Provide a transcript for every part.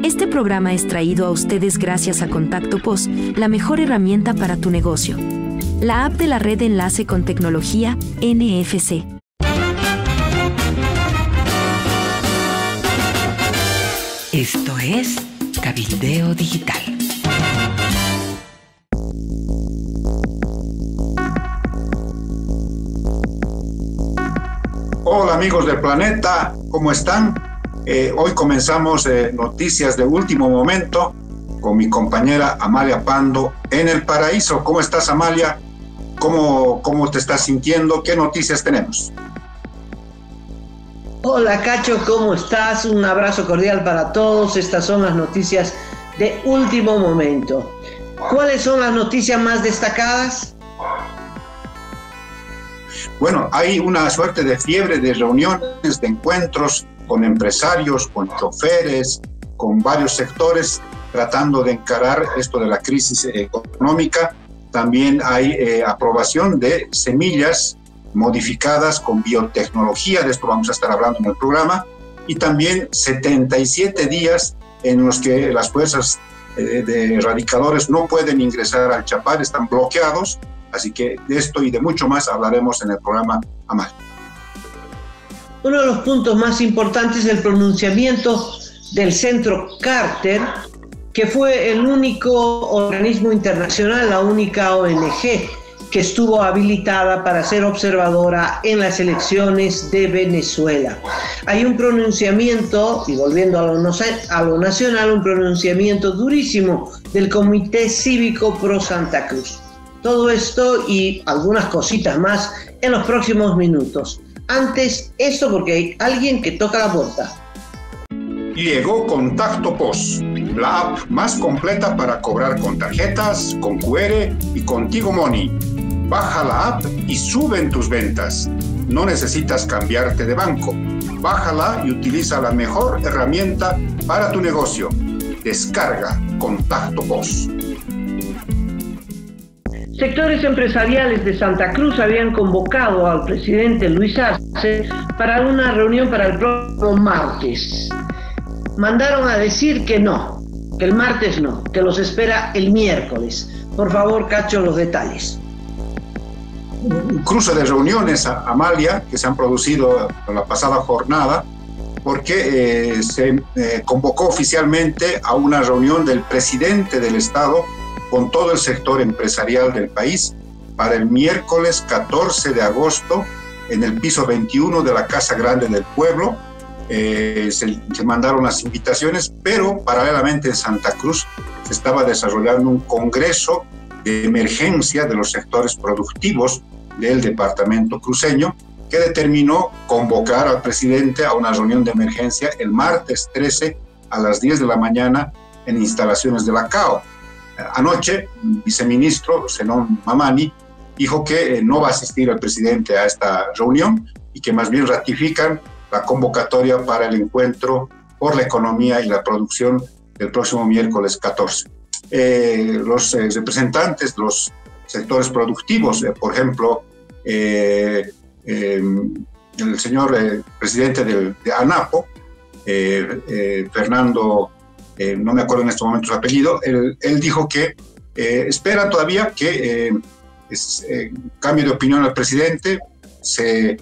Este programa es traído a ustedes gracias a Contacto POS, la mejor herramienta para tu negocio. La app de la red de enlace con tecnología NFC. Esto es Cabildeo Digital. Hola amigos del planeta, ¿cómo están? Hoy comenzamos noticias de último momento con mi compañera Amalia Pando en el paraíso. ¿Cómo estás, Amalia? ¿Cómo te estás sintiendo? ¿Qué noticias tenemos? Hola Cacho, ¿cómo estás? Un abrazo cordial para todos. Estas son las noticias de último momento. ¿Cuáles son las noticias más destacadas? Bueno, hay una suerte de fiebre de reuniones, de encuentros con empresarios, con choferes, con varios sectores, tratando de encarar esto de la crisis económica. También hay aprobación de semillas modificadas con biotecnología, de esto vamos a estar hablando en el programa, y también 77 días en los que las fuerzas de erradicadores no pueden ingresar al Chapar, están bloqueados, así que de esto y de mucho más hablaremos en el programa Amal. Uno de los puntos más importantes es el pronunciamiento del Centro Carter, que fue el único organismo internacional, la única ONG que estuvo habilitada para ser observadora en las elecciones de Venezuela. Hay un pronunciamiento, y volviendo a lo nacional, un pronunciamiento durísimo del Comité Cívico Pro Santa Cruz. Todo esto y algunas cositas más en los próximos minutos. Antes, esto porque hay alguien que toca la puerta. Llegó Contacto POS, la app más completa para cobrar con tarjetas, con QR y Contigo Money. Baja la app y suben tus ventas. No necesitas cambiarte de banco. Bájala y utiliza la mejor herramienta para tu negocio. Descarga Contacto POS. Sectores empresariales de Santa Cruz habían convocado al presidente Luis Arce para una reunión para el próximo martes. Mandaron a decir que no, que el martes no, que los espera el miércoles. Por favor, Cacho, los detalles. Un cruce de reuniones, Amalia, que se han producido en la pasada jornada, porque se convocó oficialmente a una reunión del presidente del Estado con todo el sector empresarial del país para el miércoles 14 de agosto en el piso 21 de la Casa Grande del Pueblo. Se mandaron las invitaciones, pero paralelamente en Santa Cruz se estaba desarrollando un congreso de emergencia de los sectores productivos del departamento cruceño, que determinó convocar al presidente a una reunión de emergencia el martes 13 a las 10 de la mañana en instalaciones de la CAO. Anoche, el viceministro Zenón Mamani dijo que no va a asistir el presidente a esta reunión y que más bien ratifican la convocatoria para el encuentro por la economía y la producción del próximo miércoles 14. Los representantes de los sectores productivos, por ejemplo, el señor presidente de ANAPO, Fernando, no me acuerdo en este momento su apellido, él dijo que espera todavía que cambie de opinión al presidente, se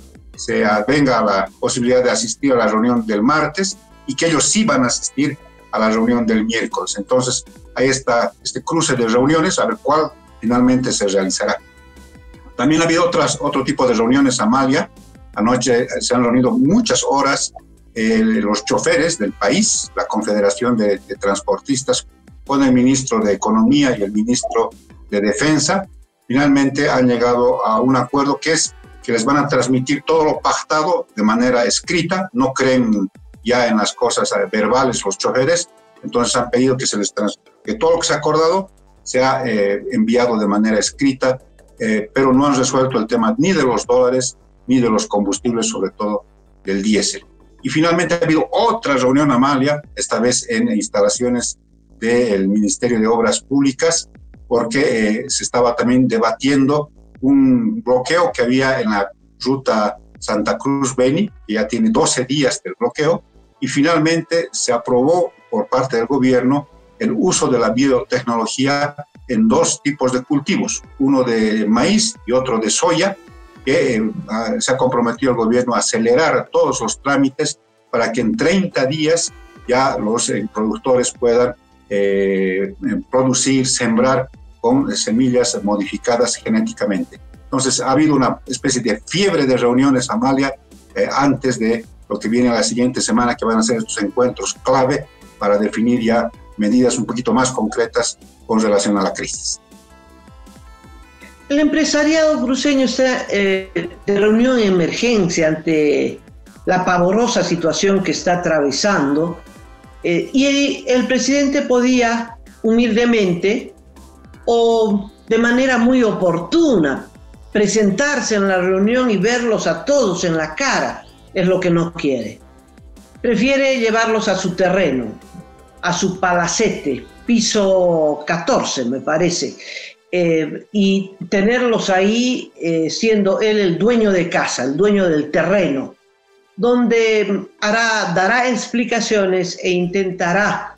venga a la posibilidad de asistir a la reunión del martes y que ellos sí van a asistir a la reunión del miércoles. Entonces, ahí está este cruce de reuniones, a ver cuál finalmente se realizará. También ha habido otro tipo de reuniones, Amalia. Anoche se han reunido muchas horas los choferes del país, la Confederación de Transportistas, con el ministro de Economía y el ministro de Defensa. Finalmente han llegado a un acuerdo que es que les van a transmitir todo lo pactado de manera escrita, no creen ya en las cosas verbales los choferes, entonces han pedido que que todo lo que se ha acordado sea enviado de manera escrita, pero no han resuelto el tema ni de los dólares ni de los combustibles, sobre todo del diésel. Y finalmente ha habido otra reunión, Amalia, esta vez en instalaciones del Ministerio de Obras Públicas, porque se estaba también debatiendo un bloqueo que había en la ruta Santa Cruz-Beni, que ya tiene 12 días del bloqueo, y finalmente se aprobó por parte del gobierno el uso de la biotecnología en 2 tipos de cultivos, uno de maíz y otro de soya, que se ha comprometido el gobierno a acelerar todos los trámites para que en 30 días ya los productores puedan producir, sembrar con semillas modificadas genéticamente. Entonces ha habido una especie de fiebre de reuniones, Amalia, antes de lo que viene la siguiente semana, que van a ser estos encuentros clave para definir ya medidas un poquito más concretas con relación a la crisis. El empresariado cruceño está de reunión en emergencia ante la pavorosa situación que está atravesando, y el presidente podía humildemente o de manera muy oportuna presentarse en la reunión y verlos a todos en la cara. Es lo que no quiere. Prefiere llevarlos a su terreno, a su palacete, piso 14 me parece, y tenerlos ahí siendo él el dueño de casa, el dueño del terreno, donde dará explicaciones e intentará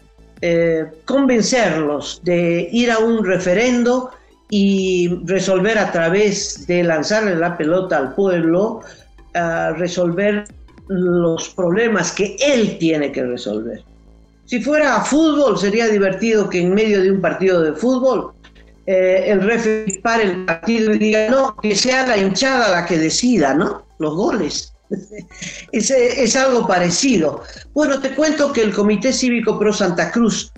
convencerlos de ir a un referendo y resolver a través de lanzarle la pelota al pueblo, resolver los problemas que él tiene que resolver. Si fuera a fútbol, sería divertido que en medio de un partido de fútbol el referee pare el partido y diga, no, que sea la hinchada la que decida, ¿no? Los goles. Es algo parecido. Bueno, te cuento que el Comité Cívico Pro Santa Cruz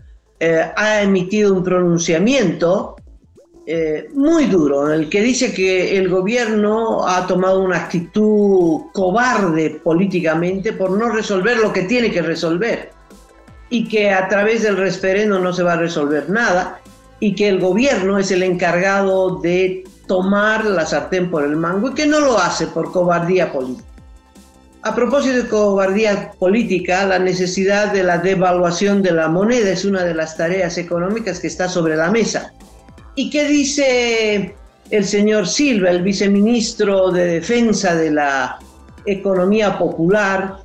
ha emitido un pronunciamiento muy duro, en el que dice que el gobierno ha tomado una actitud cobarde políticamente por no resolver lo que tiene que resolver, y que a través del referendo no se va a resolver nada, y que el gobierno es el encargado de tomar la sartén por el mango, y que no lo hace por cobardía política. A propósito de cobardía política, la necesidad de la devaluación de la moneda es una de las tareas económicas que está sobre la mesa. ¿Y qué dice el señor Silva, el viceministro de Defensa de la Economía Popular?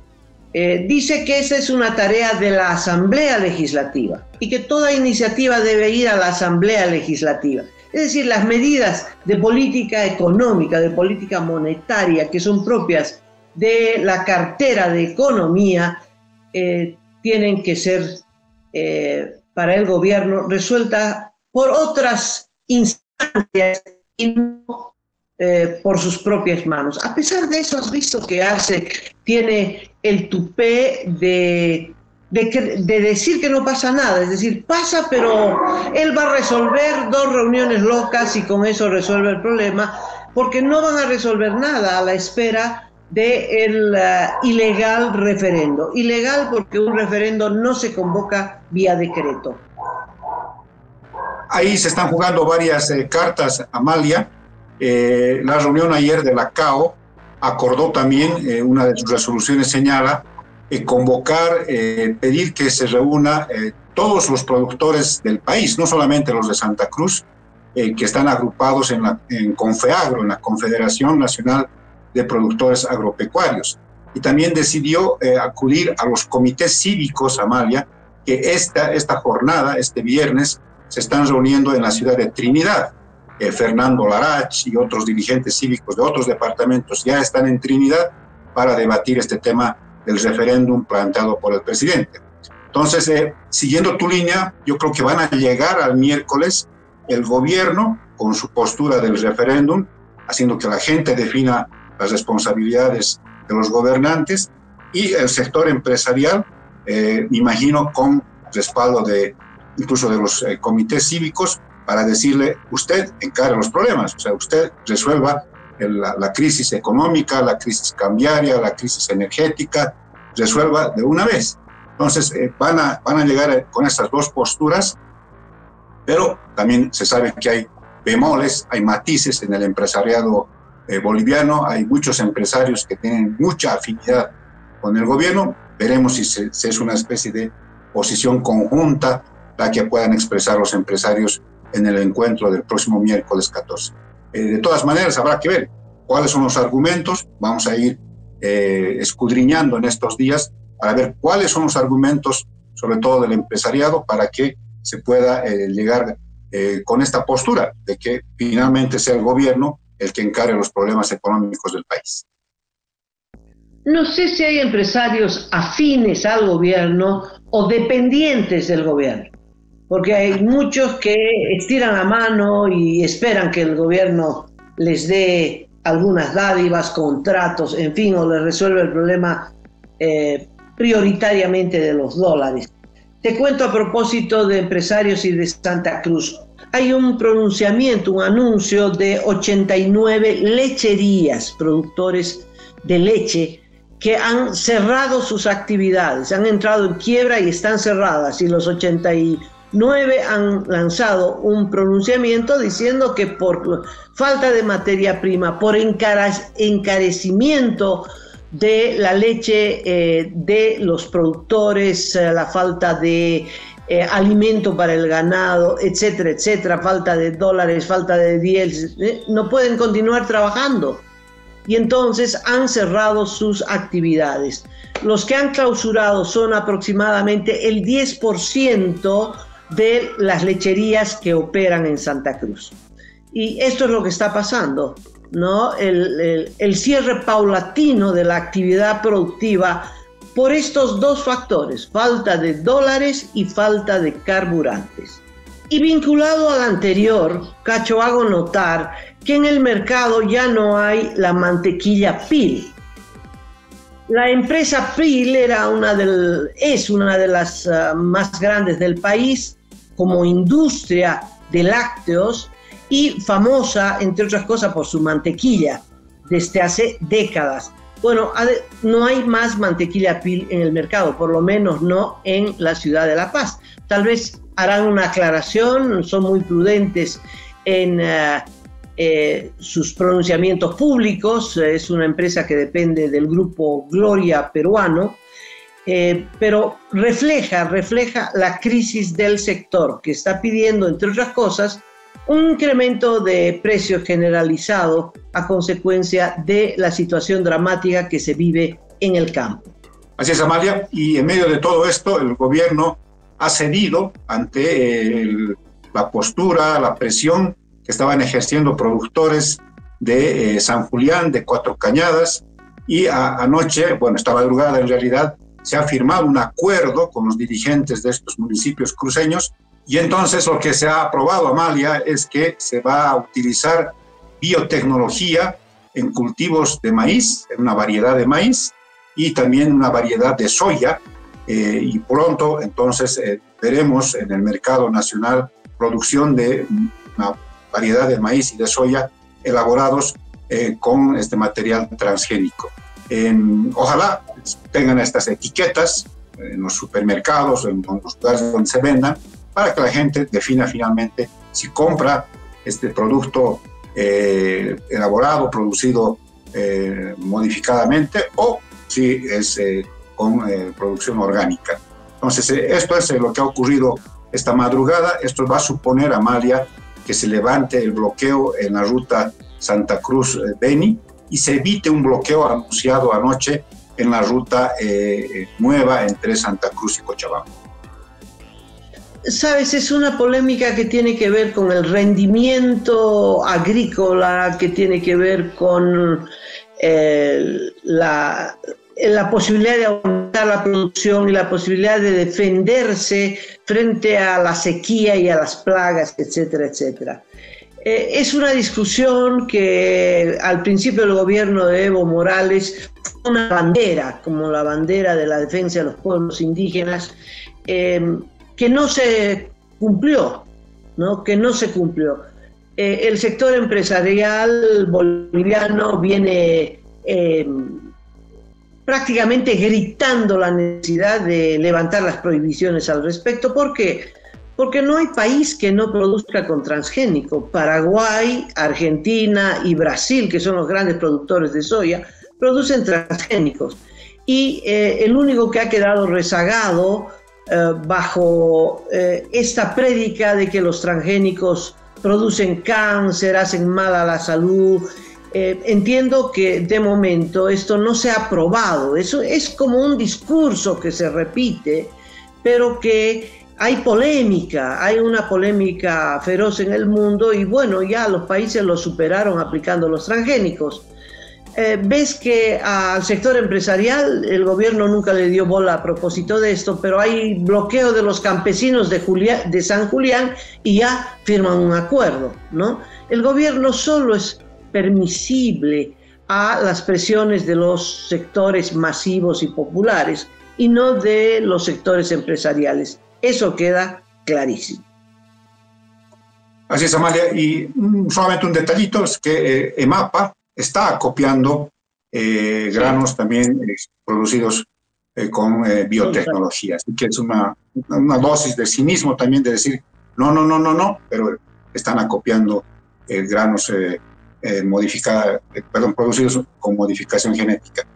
Dice que esa es una tarea de la Asamblea Legislativa y que toda iniciativa debe ir a la Asamblea Legislativa. Es decir, las medidas de política económica, de política monetaria, que son propias de la cartera de Economía, tienen que ser para el gobierno resueltas por otras instancias y no por sus propias manos. A pesar de eso, has visto que tiene el tupé de decir que no pasa nada, es decir, pasa, pero él va a resolver 2 reuniones locas y con eso resuelve el problema, porque no van a resolver nada a la espera del ilegal referendo. Ilegal porque un referendo no se convoca vía decreto. Ahí se están jugando varias cartas, Amalia. La reunión ayer de la CAO acordó también, una de sus resoluciones señala, convocar, pedir que se reúna todos los productores del país, no solamente los de Santa Cruz, que están agrupados en Confeagro, en la Confederación Nacional de Productores Agropecuarios. Y también decidió acudir a los comités cívicos, Amalia, que esta jornada, este viernes, se están reuniendo en la ciudad de Trinidad. Fernando Larach y otros dirigentes cívicos de otros departamentos ya están en Trinidad para debatir este tema del referéndum planteado por el presidente. Entonces, siguiendo tu línea, yo creo que van a llegar al miércoles el gobierno con su postura del referéndum, haciendo que la gente defina las responsabilidades de los gobernantes, y el sector empresarial, me imagino con respaldo incluso de los comités cívicos, para decirle, usted encara los problemas, o sea, usted resuelva la crisis económica, la crisis cambiaria, la crisis energética, resuelva de una vez. Entonces, van a llegar con estas 2 posturas, pero también se sabe que hay bemoles, hay matices en el empresariado boliviano, hay muchos empresarios que tienen mucha afinidad con el gobierno. Veremos si es una especie de posición conjunta la que puedan expresar los empresarios en el encuentro del próximo miércoles 14. De todas maneras, habrá que ver cuáles son los argumentos. Vamos a ir escudriñando en estos días para ver cuáles son los argumentos sobre todo del empresariado, para que se pueda llegar con esta postura de que finalmente sea el gobierno el que encare los problemas económicos del país. No sé si hay empresarios afines al gobierno o dependientes del gobierno, porque hay muchos que estiran la mano y esperan que el gobierno les dé algunas dádivas, contratos, en fin, o les resuelva el problema prioritariamente de los dólares. Te cuento a propósito de empresarios y de Santa Cruz. Hay un pronunciamiento, un anuncio de 89 lecherías, productores de leche, que han cerrado sus actividades, han entrado en quiebra y están cerradas, y los 89 han lanzado un pronunciamiento diciendo que por falta de materia prima, por encarecimiento de la leche de los productores, la falta de alimento para el ganado, etcétera, etcétera, falta de dólares, falta de diésel, no pueden continuar trabajando. Y entonces han cerrado sus actividades. Los que han clausurado son aproximadamente el 10% de las lecherías que operan en Santa Cruz. Y esto es lo que está pasando, ¿no? El cierre paulatino de la actividad productiva por estos dos factores, falta de dólares y falta de carburantes. Y vinculado al anterior, Cacho, hago notar que en el mercado ya no hay la mantequilla Pril. La empresa Pril es una de las más grandes del país como industria de lácteos y famosa, entre otras cosas, por su mantequilla desde hace décadas. Bueno, no hay más mantequilla Pril en el mercado, por lo menos no en la ciudad de La Paz. Tal vez harán una aclaración, son muy prudentes en sus pronunciamientos públicos. Es una empresa que depende del grupo Gloria peruano, pero refleja la crisis del sector, que está pidiendo, entre otras cosas, un incremento de precios generalizado a consecuencia de la situación dramática que se vive en el campo. Así es, Amalia, y en medio de todo esto, el gobierno ha cedido ante la postura, la presión que estaban ejerciendo productores de San Julián, de Cuatro Cañadas, y anoche, bueno, esta madrugada en realidad, se ha firmado un acuerdo con los dirigentes de estos municipios cruceños, y entonces lo que se ha aprobado, Amalia, es que se va a utilizar biotecnología en cultivos de maíz, en una variedad de maíz, y también una variedad de soya, y pronto entonces veremos en el mercado nacional producción de una variedad de maíz y de soya elaborados con este material transgénico. Ojalá tengan estas etiquetas en los supermercados, en los lugares donde se vendan, para que la gente defina finalmente si compra este producto elaborado, producido modificadamente, o si es con producción orgánica. Entonces, esto es lo que ha ocurrido esta madrugada. Esto va a suponer, Amalia, que se levante el bloqueo en la ruta Santa Cruz-Beni y se evite un bloqueo anunciado anoche en la ruta nueva entre Santa Cruz y Cochabamba. Sabes, es una polémica que tiene que ver con el rendimiento agrícola, que tiene que ver con la posibilidad de aumentar la producción y la posibilidad de defenderse frente a la sequía y a las plagas, etcétera, etcétera. Es una discusión que al principio del gobierno de Evo Morales fue una bandera, como la bandera de la defensa de los pueblos indígenas, que no se cumplió, ¿no? Que no se cumplió. El sector empresarial boliviano viene prácticamente gritando la necesidad de levantar las prohibiciones al respecto. ¿Por qué? Porque no hay país que no produzca con transgénico. Paraguay, Argentina y Brasil, que son los grandes productores de soya, producen transgénicos. Y el único que ha quedado rezagado bajo esta prédica de que los transgénicos producen cáncer, hacen mal a la salud. Entiendo que de momento esto no se ha aprobado. Eso es como un discurso que se repite, pero que hay polémica, hay una polémica feroz en el mundo y bueno, ya los países lo superaron aplicando los transgénicos. Ves que al sector empresarial el gobierno nunca le dio bola a propósito de esto, pero hay bloqueo de los campesinos de San Julián y ya firman un acuerdo, ¿no? El gobierno solo es permisible a las presiones de los sectores masivos y populares y no de los sectores empresariales. Eso queda clarísimo. Así es, Amalia, y solamente un detallito es que EMAPA está acopiando granos también producidos con biotecnología. Así que es una dosis de cinismo también de decir no, pero están acopiando granos producidos con modificación genética.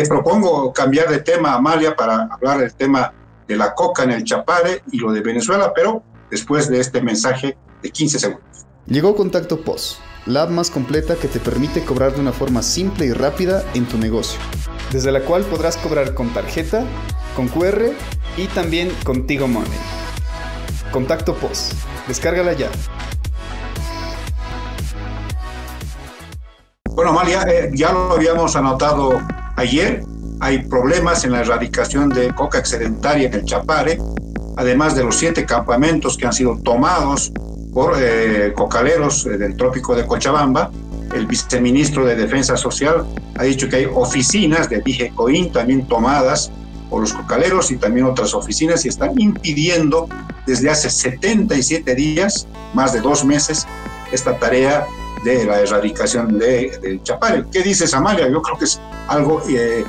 Propongo cambiar de tema, Amalia, para hablar del tema de la coca en el Chapare y lo de Venezuela, pero después de este mensaje de 15 segundos. Llegó Contacto POS, la app más completa que te permite cobrar de una forma simple y rápida en tu negocio, desde la cual podrás cobrar con tarjeta, con QR y también con Tigo Money. Contacto POS, descárgala ya. Bueno, Amalia, ya lo habíamos anotado ayer, hay problemas en la erradicación de coca excedentaria en el Chapare, además de los 7 campamentos que han sido tomados por cocaleros del trópico de Cochabamba. El viceministro de Defensa Social ha dicho que hay oficinas de Dijecoin también tomadas por los cocaleros y también otras oficinas y están impidiendo desde hace 77 días, más de 2 meses, esta tarea de la erradicación del Chapare. ¿Qué dices, Amalia? Yo creo que es algo que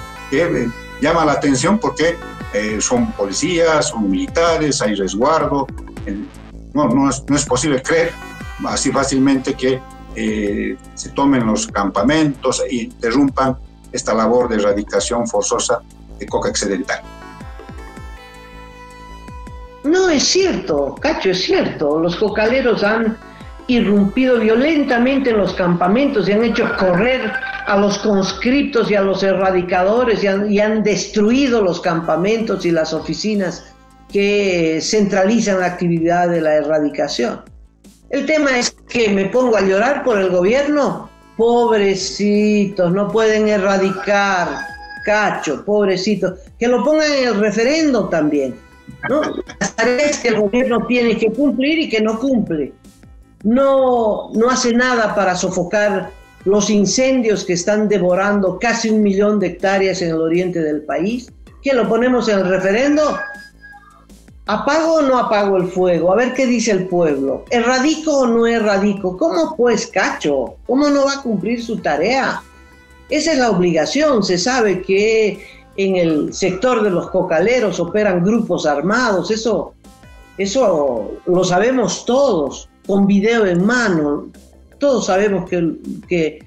llama la atención porque son policías, son militares, hay resguardo. No es posible creer así fácilmente que se tomen los campamentos e interrumpan esta labor de erradicación forzosa de coca excedentaria. No, es cierto, Cacho, es cierto. Los cocaleros han irrumpido violentamente en los campamentos y han hecho correr a los conscriptos y a los erradicadores y han destruido los campamentos y las oficinas que centralizan la actividad de la erradicación. El tema es que me pongo a llorar por el gobierno. Pobrecitos, no pueden erradicar, Cacho, pobrecitos. Que lo pongan en el referendo también, ¿no? Las tareas que el gobierno tiene que cumplir y que no cumple. No hace nada para sofocar los incendios que están devorando casi 1 millón de hectáreas en el oriente del país. ¿Qué, lo ponemos en el referendo? ¿Apago o no apago el fuego? A ver qué dice el pueblo. ¿Erradico o no erradico? ¿Cómo pues, Cacho? ¿Cómo no va a cumplir su tarea? Esa es la obligación. Se sabe que en el sector de los cocaleros operan grupos armados. Eso lo sabemos todos, con video en mano. Todos sabemos que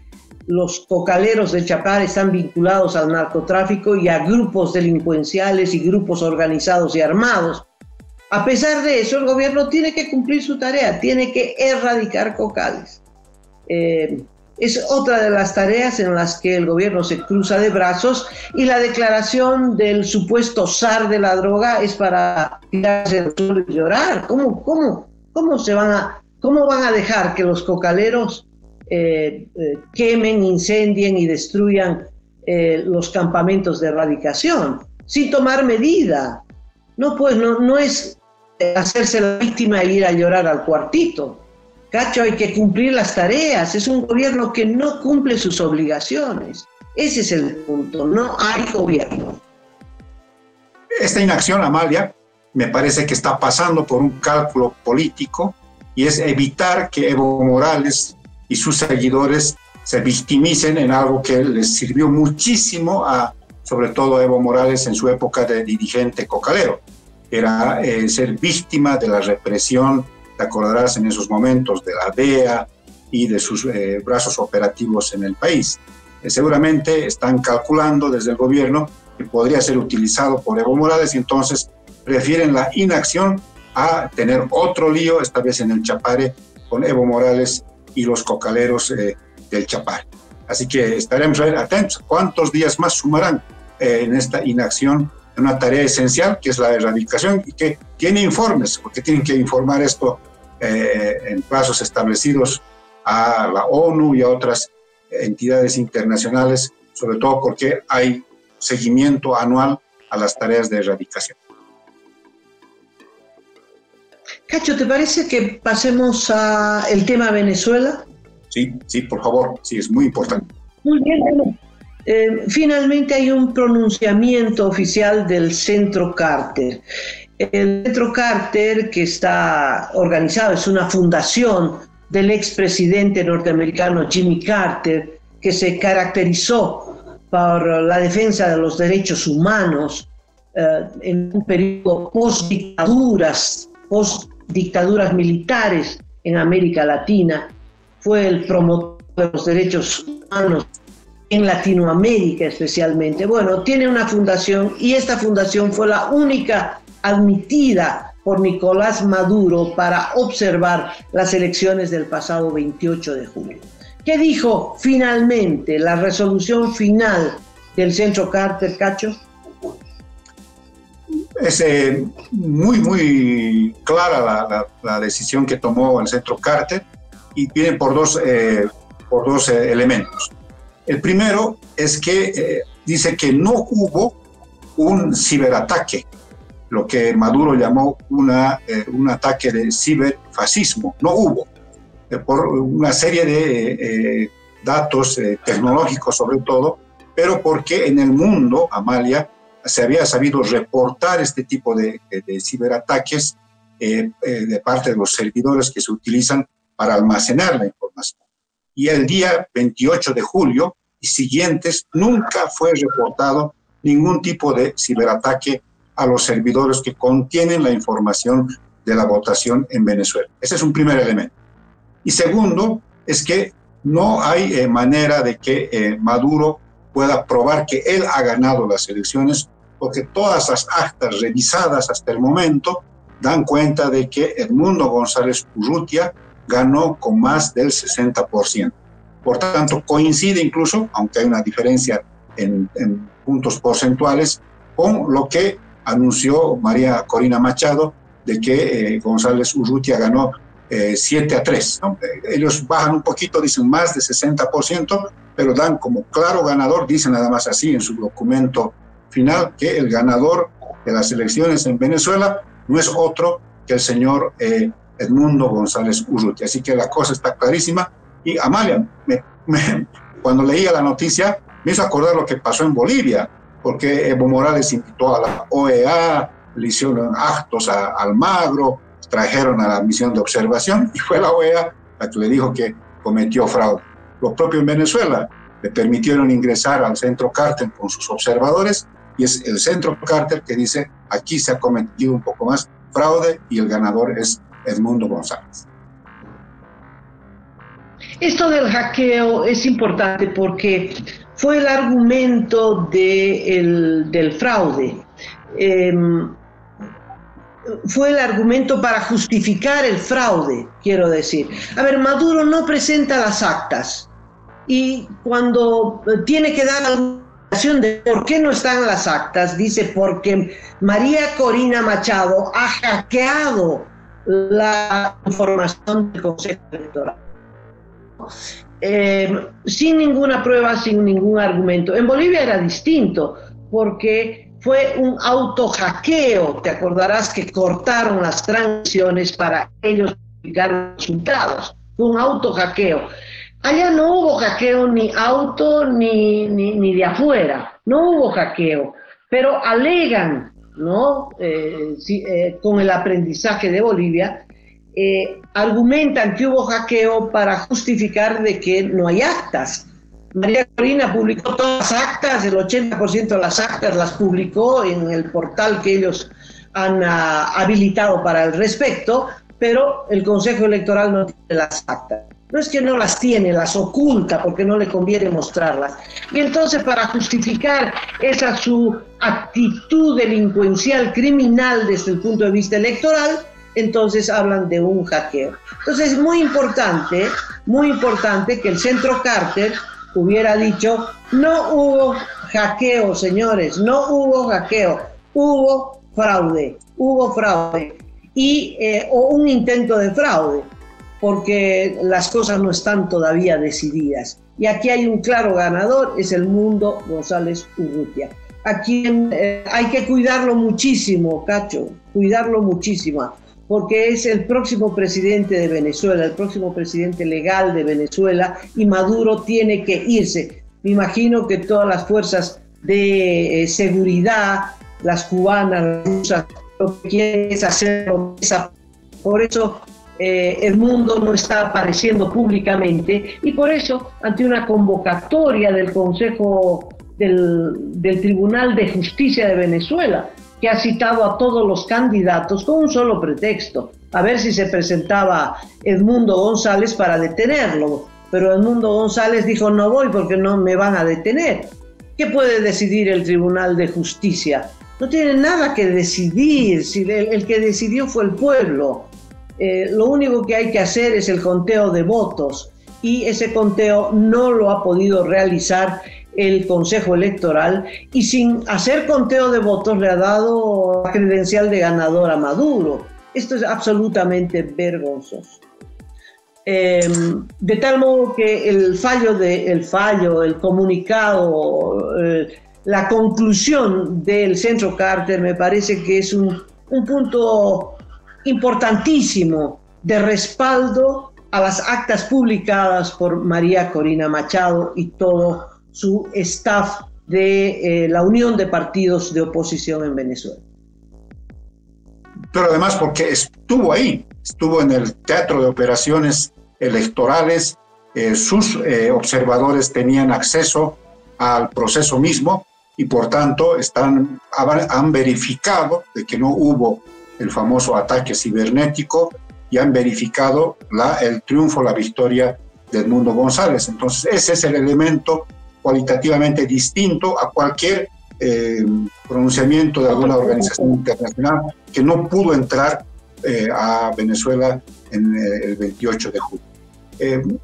los cocaleros de Chapare están vinculados al narcotráfico y a grupos delincuenciales y grupos organizados y armados. A pesar de eso, el gobierno tiene que cumplir su tarea, tiene que erradicar cocales. Es otra de las tareas en las que el gobierno se cruza de brazos y la declaración del supuesto zar de la droga es para tirarse al suelo y llorar. ¿Cómo van a dejar que los cocaleros quemen, incendien y destruyan los campamentos de erradicación sin tomar medida? No, pues no es hacerse la víctima e ir a llorar al cuartito. Cacho, hay que cumplir las tareas. Es un gobierno que no cumple sus obligaciones. Ese es el punto. No hay gobierno. Esta inacción, Amalia, me parece que está pasando por un cálculo político y es evitar que Evo Morales y sus seguidores se victimicen en algo que les sirvió muchísimo sobre todo a Evo Morales en su época de dirigente cocalero. Era ser víctima de la represión, te acordarás en esos momentos, de la DEA y de sus brazos operativos en el país. Seguramente están calculando desde el gobierno que podría ser utilizado por Evo Morales y entonces prefieren la inacción a tener otro lío, esta vez en el Chapare, con Evo Morales y los cocaleros del Chapare. Así que estaremos atentos. ¿Cuántos días más sumarán en esta inacción una tarea esencial, que es la erradicación, y que tiene informes, porque tienen que informar esto en plazos establecidos a la ONU y a otras entidades internacionales, sobre todo porque hay seguimiento anual a las tareas de erradicación. Cacho, ¿te parece que pasemos al tema Venezuela? Sí, por favor, sí, es muy importante. Muy bien, bueno. Finalmente hay un pronunciamiento oficial del Centro Carter. El Centro Carter, que está organizado, es una fundación del expresidente norteamericano Jimmy Carter, que se caracterizó por la defensa de los derechos humanos en un periodo post-dictaduras militares en América Latina. Fue el promotor de los derechos humanos en Latinoamérica especialmente. Bueno, tiene una fundación y esta fundación fue la única admitida por Nicolás Maduro para observar las elecciones del pasado 28 de julio. ¿Qué dijo finalmente la resolución final del Centro Carter, Cacho? Es muy clara la decisión que tomó el Centro Carter y viene por dos elementos. El primero es que dice que no hubo un ciberataque, lo que Maduro llamó un ataque de ciberfascismo. No hubo, por una serie de datos tecnológicos sobre todo, pero porque en el mundo, Amalia, se había sabido reportar este tipo de ciberataques de parte de los servidores que se utilizan para almacenar la información. Y el día 28 de julio y siguientes nunca fue reportado ningún tipo de ciberataque a los servidores que contienen la información de la votación en Venezuela. Ese es un primer elemento. Y segundo, es que no hay manera de que Maduro pueda probar que él ha ganado las elecciones, porque todas las actas revisadas hasta el momento dan cuenta de que Edmundo González Urrutia ganó con más del 60%. Por tanto, coincide incluso, aunque hay una diferencia en puntos porcentuales, con lo que anunció María Corina Machado, de que González Urrutia ganó 7-3. ¿no? Ellos bajan un poquito, dicen más de 60%, pero dan como claro ganador, dicen nada más así en su documento final, que el ganador de las elecciones en Venezuela no es otro que el señor Edmundo González Urrutia. Así que la cosa está clarísima. Y Amalia, cuando leía la noticia, me hizo acordar lo que pasó en Bolivia, porque Evo Morales invitó a la OEA, le hicieron actos a Almagro, trajeron a la misión de observación y fue la OEA la que le dijo que cometió fraude. Lo propio en Venezuela, le permitieron ingresar al Centro Carter con sus observadores y es el Centro Carter que dice aquí se ha cometido un poco más fraude y el ganador es Edmundo González. Esto del hackeo es importante porque fue el argumento del fraude. Fue el argumento para justificar el fraude, quiero decir. A ver, Maduro no presenta las actas y cuando tiene que dar alguna explicación de por qué no están las actas, dice porque María Corina Machado ha hackeado la información del Consejo Electoral. Sin ninguna prueba, sin ningún argumento. En Bolivia era distinto, porque fue un autohackeo. Te acordarás que cortaron las transmisiones para ellos publicar los resultados. Fue un autohackeo. Allá no hubo hackeo ni auto ni de afuera. No hubo hackeo. Pero alegan, ¿no? Con el aprendizaje de Bolivia, argumentan que hubo hackeo para justificar de que no hay actas. María Corina publicó todas las actas, el 80% de las actas las publicó en el portal que ellos han habilitado para el respecto, pero el Consejo Electoral no tiene las actas. No es que no las tiene, las oculta porque no le conviene mostrarlas. Y entonces, para justificar esa su actitud delincuencial, criminal desde el punto de vista electoral, entonces hablan de un hackeo. Entonces es muy importante que el Centro Carter hubiera dicho, no hubo hackeo, señores, no hubo hackeo. hubo fraude y o un intento de fraude, porque las cosas no están todavía decididas. Y aquí hay un claro ganador, es el Mundo González Urrutia, a quien hay que cuidarlo muchísimo, Cacho, cuidarlo muchísimo, porque es el próximo presidente de Venezuela, el próximo presidente legal de Venezuela, y Maduro tiene que irse. Me imagino que todas las fuerzas de seguridad, las cubanas, las rusas, lo que quieren es hacerlo. Por eso el Mundo no está apareciendo públicamente, y por eso, ante una convocatoria del Consejo del Tribunal de Justicia de Venezuela, que ha citado a todos los candidatos con un solo pretexto, a ver si se presentaba Edmundo González para detenerlo, pero Edmundo González dijo: no voy porque no me van a detener. ¿Qué puede decidir el Tribunal de Justicia? No tiene nada que decidir, si el que decidió fue el pueblo. Lo único que hay que hacer es el conteo de votos, y ese conteo no lo ha podido realizar el Consejo Electoral, y sin hacer conteo de votos le ha dado la credencial de ganador a Maduro. Esto es absolutamente vergonzoso. De tal modo que el comunicado, la conclusión del Centro Carter me parece que es un punto importantísimo de respaldo a las actas publicadas por María Corina Machado y todo su staff de la Unión de Partidos de Oposición en Venezuela. Pero además porque estuvo ahí, estuvo en el teatro de operaciones electorales, sus observadores tenían acceso al proceso mismo y por tanto han verificado de que no hubo el famoso ataque cibernético y han verificado el triunfo, la victoria de Edmundo González. Entonces ese es el elemento cualitativamente distinto a cualquier pronunciamiento de alguna organización internacional que no pudo entrar a Venezuela en el 28 de julio.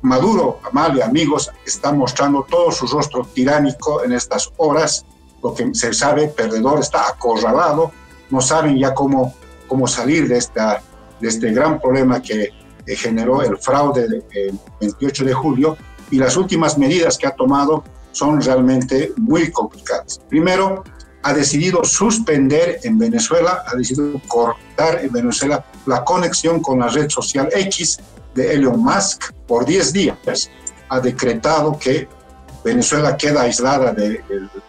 Maduro, Amalia, amigos, está mostrando todo su rostro tiránico en estas horas. Lo que se sabe, perdedor, está acorralado, no saben ya cómo salir de este gran problema que generó el fraude del 28 de julio, y las últimas medidas que ha tomado son realmente muy complicadas. Primero, ha decidido suspender en Venezuela, ha decidido cortar en Venezuela la conexión con la red social X de Elon Musk por 10 días. Ha decretado que Venezuela queda aislada de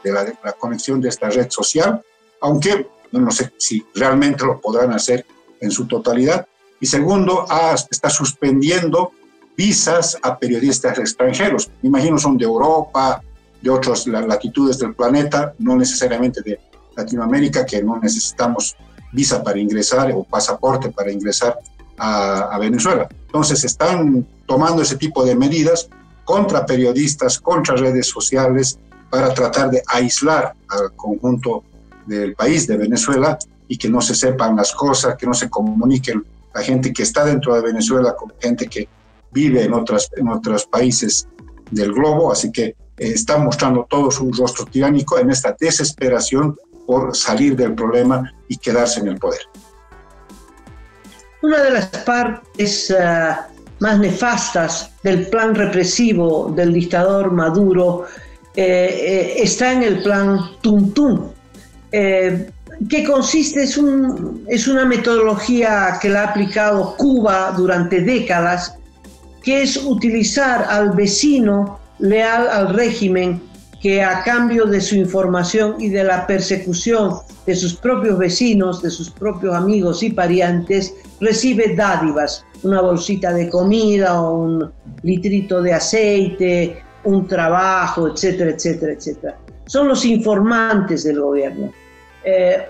la conexión de esta red social, aunque no sé si realmente lo podrán hacer en su totalidad. Y segundo, está suspendiendo visas a periodistas extranjeros. Me imagino son de Europa, de otras latitudes del planeta, no necesariamente de Latinoamérica, que no necesitamos visa para ingresar o pasaporte para ingresar a Venezuela. Entonces están tomando ese tipo de medidas contra periodistas, contra redes sociales, para tratar de aislar al conjunto del país de Venezuela y que no se sepan las cosas, que no se comuniquen la gente que está dentro de Venezuela con gente que vive en otros países del globo. Así que está mostrando todo su rostro tiránico en esta desesperación por salir del problema y quedarse en el poder. Una de las partes más nefastas del plan represivo del dictador Maduro está en el plan Tum-Tum, que consiste, es una metodología que la ha aplicado Cuba durante décadas, que es utilizar al vecino leal al régimen, que a cambio de su información y de la persecución de sus propios vecinos, de sus propios amigos y parientes, recibe dádivas, una bolsita de comida, un litrito de aceite, un trabajo, etcétera, etcétera, etcétera. Son los informantes del gobierno.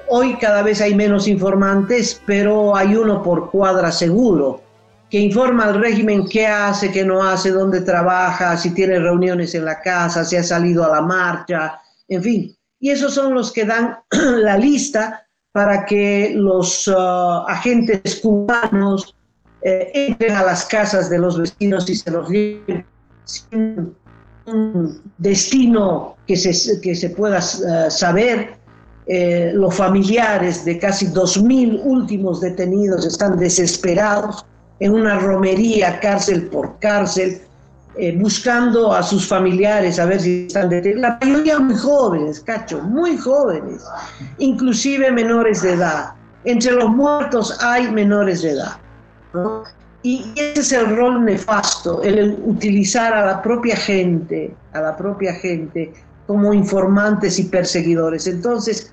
Hoy cada vez hay menos informantes, pero hay uno por cuadra seguro, que informa al régimen qué hace, qué no hace, dónde trabaja, si tiene reuniones en la casa, si ha salido a la marcha, en fin. Y esos son los que dan la lista para que los agentes cubanos entren a las casas de los vecinos y se los lleven sin un destino que se pueda saber, los familiares de casi 2.000 últimos detenidos están desesperados en una romería, cárcel por cárcel, buscando a sus familiares a ver si están detenidos. La mayoría muy jóvenes, Cacho, muy jóvenes, inclusive menores de edad. Entre los muertos hay menores de edad, ¿no? Y ese es el rol nefasto, el utilizar a la propia gente como informantes y perseguidores. Entonces,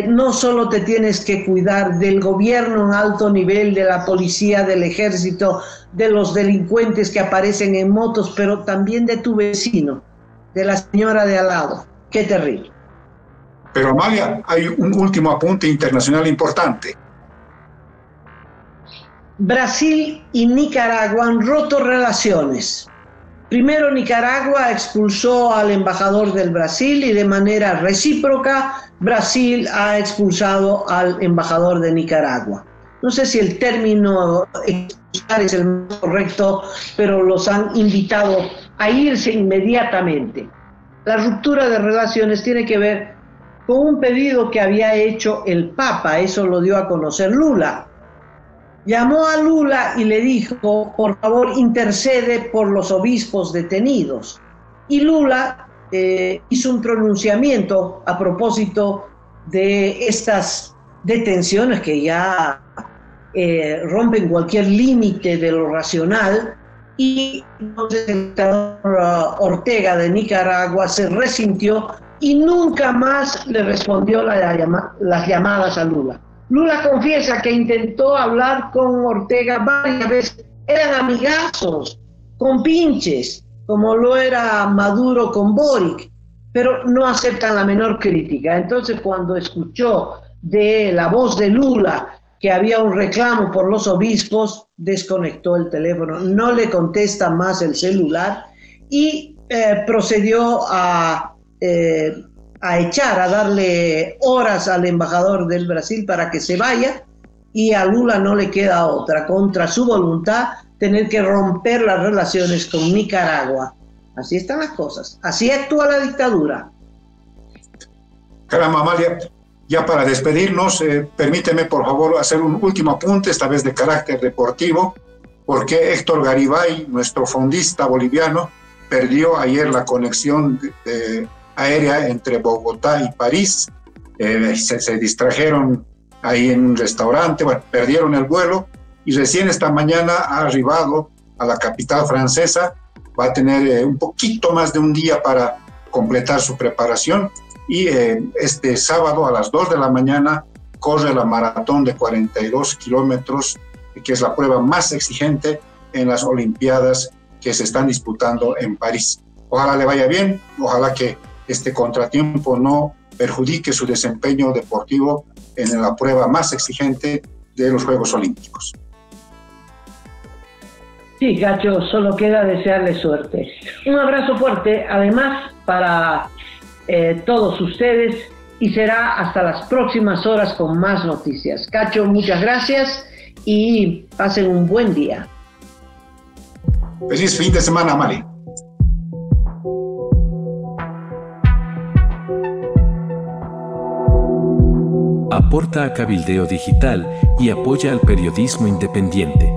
no solo te tienes que cuidar del gobierno en alto nivel, de la policía, del ejército, de los delincuentes que aparecen en motos, pero también de tu vecino, de la señora de al lado. Qué terrible. Pero Amalia, hay un último apunte internacional importante. Brasil y Nicaragua han roto relaciones. Primero Nicaragua expulsó al embajador del Brasil y de manera recíproca Brasil ha expulsado al embajador de Nicaragua. No sé si el término expulsar es el más correcto, pero los han invitado a irse inmediatamente. La ruptura de relaciones tiene que ver con un pedido que había hecho el Papa, eso lo dio a conocer Lula. Llamó a Lula y le dijo, por favor, intercede por los obispos detenidos. Y Lula hizo un pronunciamiento a propósito de estas detenciones que ya rompen cualquier límite de lo racional. Y entonces el dictador Ortega de Nicaragua se resintió y nunca más le respondió las llamadas a Lula. Lula confiesa que intentó hablar con Ortega varias veces, eran amigazos, compinches, como lo era Maduro con Boric, pero no aceptan la menor crítica. Entonces, cuando escuchó de la voz de Lula que había un reclamo por los obispos, desconectó el teléfono, no le contesta más el celular y procedió a darle horas al embajador del Brasil para que se vaya, y a Lula no le queda otra, contra su voluntad, tener que romper las relaciones con Nicaragua. Así están las cosas, así actúa la dictadura. Caramba, Amalia, ya para despedirnos, permíteme por favor hacer un último apunte, esta vez de carácter deportivo, porque Héctor Garibay, nuestro fondista boliviano, perdió ayer la conexión aérea entre Bogotá y París. Se distrajeron ahí en un restaurante, bueno, perdieron el vuelo y recién esta mañana ha arribado a la capital francesa. Va a tener un poquito más de un día para completar su preparación y este sábado a las 2 de la mañana corre la maratón de 42 kilómetros, que es la prueba más exigente en las Olimpiadas que se están disputando en París. Ojalá le vaya bien, ojalá que este contratiempo no perjudique su desempeño deportivo en la prueba más exigente de los Juegos Olímpicos. Sí, Cacho, solo queda desearle suerte. Un abrazo fuerte, además, para todos ustedes, y será hasta las próximas horas con más noticias. Cacho, muchas gracias y pasen un buen día. Feliz fin de semana, Mali. Aporta a Cabildeo Digital y apoya al periodismo independiente.